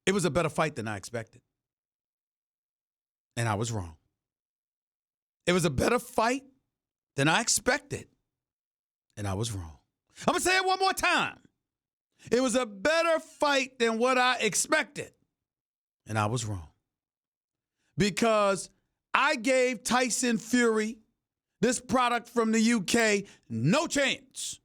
It was a better fight than I expected. And I was wrong. It was a better fight than I expected. And I was wrong. I'm going to say it one more time. It was a better fight than what I expected. And I was wrong. Because I gave Tyson Fury, this product from the UK, no chance.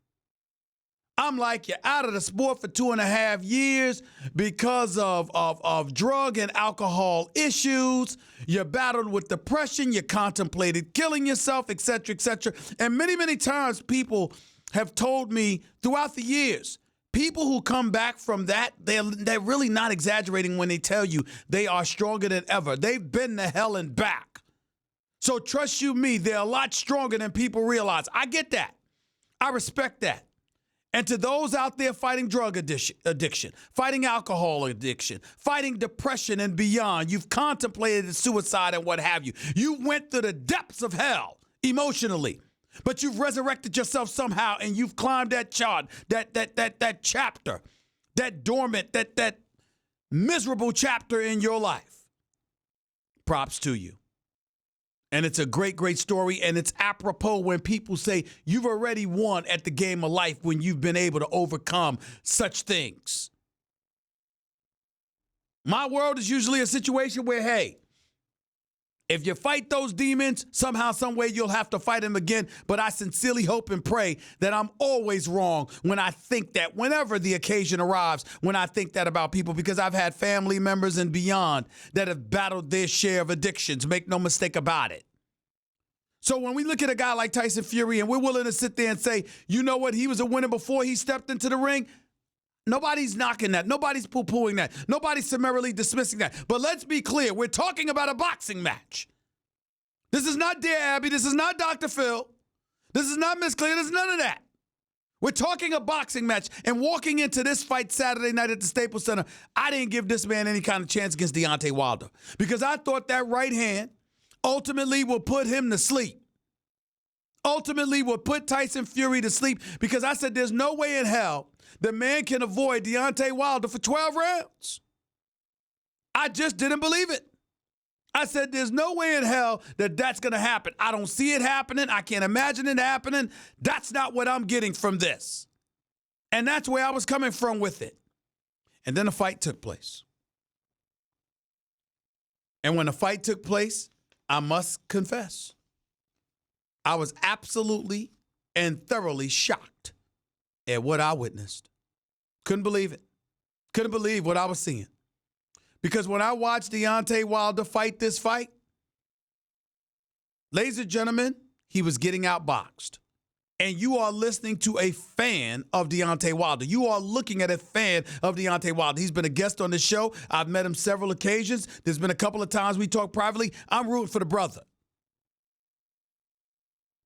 I'm like, you're out of the sport for 2.5 years because of drug and alcohol issues. You battled with depression. You contemplated killing yourself, et cetera, et cetera. And many, many times people have told me throughout the years, people who come back from that, they're really not exaggerating when they tell you they are stronger than ever. They've been to hell and back. So trust you me, they're a lot stronger than people realize. I get that. I respect that. And to those out there fighting drug addiction, fighting alcohol addiction, fighting depression and beyond, you've contemplated suicide and what have you. You went through the depths of hell emotionally, but you've resurrected yourself somehow and you've climbed that chart, that chapter, that dormant, that miserable chapter in your life. Props to you. And it's a great, great story, and it's apropos when people say you've already won at the game of life when you've been able to overcome such things. My world is usually a situation where, hey, if you fight those demons, somehow, some way, you'll have to fight them again. But I sincerely hope and pray that I'm always wrong when I think that, whenever the occasion arrives, when I think that about people, because I've had family members and beyond that have battled their share of addictions. Make no mistake about it. So when we look at a guy like Tyson Fury and we're willing to sit there and say, you know what, he was a winner before he stepped into the ring, nobody's knocking that. Nobody's poo-pooing that. Nobody's summarily dismissing that. But let's be clear. We're talking about a boxing match. This is not Dear Abby. This is not Dr. Phil. This is not Miss Clear. This is none of that. We're talking a boxing match. And walking into this fight Saturday night at the Staples Center, I didn't give this man any kind of chance against Deontay Wilder because I thought that right hand ultimately will put him to sleep. Ultimately will put Tyson Fury to sleep because I said there's no way in hell the man can avoid Deontay Wilder for 12 rounds. I just didn't believe it. I said there's no way in hell that that's going to happen. I don't see it happening. I can't imagine it happening. That's not what I'm getting from this. And that's where I was coming from with it. And then the fight took place. And when the fight took place, I must confess, I was absolutely and thoroughly shocked at what I witnessed. Couldn't believe it. Couldn't believe what I was seeing. Because when I watched Deontay Wilder fight this fight, ladies and gentlemen, he was getting outboxed. And you are listening to a fan of Deontay Wilder. You are looking at a fan of Deontay Wilder. He's been a guest on this show. I've met him several occasions. There's been a couple of times we talked privately. I'm rooting for the brother.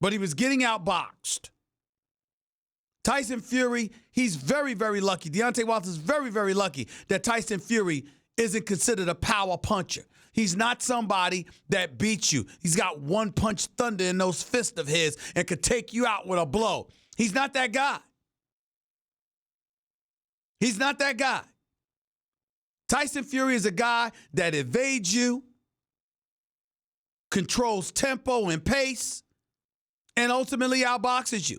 But he was getting outboxed. Tyson Fury, he's very, very lucky. Deontay Wilder is very, very lucky that Tyson Fury isn't considered a power puncher. He's not somebody that beats you. He's got one punch thunder in those fists of his and could take you out with a blow. He's not that guy. He's not that guy. Tyson Fury is a guy that evades you, controls tempo and pace, and ultimately outboxes you.